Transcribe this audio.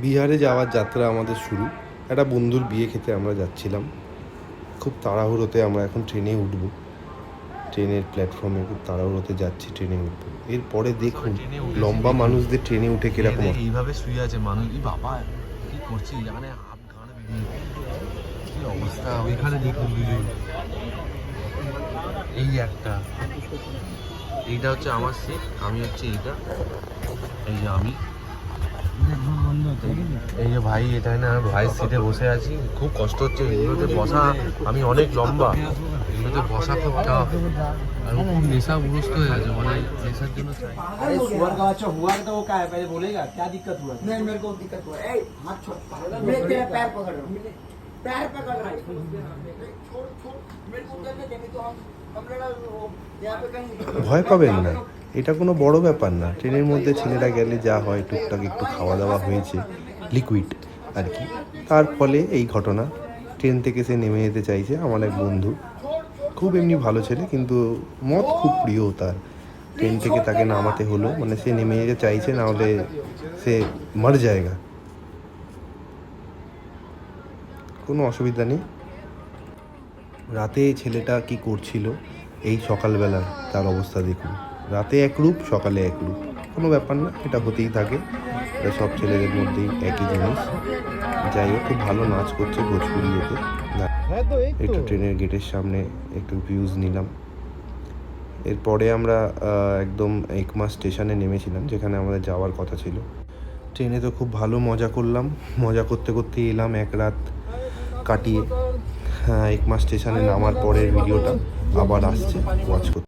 বিহারে যাওয়ার যাত্রা আমাদের শুরু। একটা বন্ধুর বিয়ে খেতে আমরা যাচ্ছিলাম। খুব তাড়াহুড়োতে আমরা এখন ট্রেনে উঠব। ট্রেনের প্ল্যাটফর্মে খুব তাড়াহুড়োতে যাচ্ছি, ট্রেনে উঠব। এরপরে দেখুন লম্বা মানুষদের ট্রেনে উঠে কিরকম এইভাবে শুয়ে আছে মানুষ। বাবা কি করছি মানে হাত ঘাড় বেরিয়ে কি অবস্থা। ওইখানে দেখুন দুজন, এই একটা, এইটা হচ্ছে আমার সিট, আমি হচ্ছে এইটা, এই যে আমি, এই যে ভাই, এটা না ভাইয়ের সিটে বসে আছি। খুব কষ্ট হচ্ছে এগুলোতে বসা, আমি অনেক লম্বা, এগুলোতে বসা খুব টাফ। আর ও খুব নেশাগ্রস্ত হয়ে গেছে, মানে নেশার জন্য চাই। अरे सुअर का बच्चा हुआ तो वो क्या है, पहले बोलेगा क्या दिक्कत हुआ। नहीं मेरे को दिक्कत हुआ। ए हाथ छोड़, मैं तेरा पैर पकड़ रहा हूँ, पैर पकड़ रहा हूँ। छोड़ छोड़ मेरे को उधर देंगे तो हम लड़ा यहाँ पे कहीं। ভয় পাবেন না, এটা কোনো বড় ব্যাপার না। ট্রেনের মধ্যে ছেলেরা গেলে যা হয়, টুকটাক একটু খাওয়া দাওয়া হয়েছে, লিকুইড আর কি। তার ফলে এই ঘটনা। ট্রেন থেকে সে নেমে যেতে চাইছে। আমার এক বন্ধু, খুব এমনি ভালো ছেলে, কিন্তু মদ খুব প্রিয় তার। ট্রেন থেকে তাকে নামাতে হলো, মানে সে নেমে যেতে চাইছে, না হলে সে মর যায়গা। কোনো অসুবিধা নেই। রাতে ছেলেটা কি করছিল, এই সকালবেলা তার অবস্থা দেখুন। রাতে এক রূপ, সকালে এক রূপ। কোনো ব্যাপার না, এটা হতেই থাকে, এটা সব ছেলেদের মধ্যেই একই জিনিস। যাই হোক, খুব ভালো নাচ করছে ভোজপুরিতে। একটু ট্রেনের গেটের সামনে একটু ভিউজ নিলাম। এরপরে আমরা একদম একমা স্টেশনে নেমেছিলাম, যেখানে আমাদের যাওয়ার কথা ছিল। ট্রেনে তো খুব ভালো মজা করলাম। মজা করতে করতে এলাম এক রাত কাটিয়ে। একমা স্টেশনে নামার পরের ভিডিওটা আবার আসছে, ওয়াচ করতে।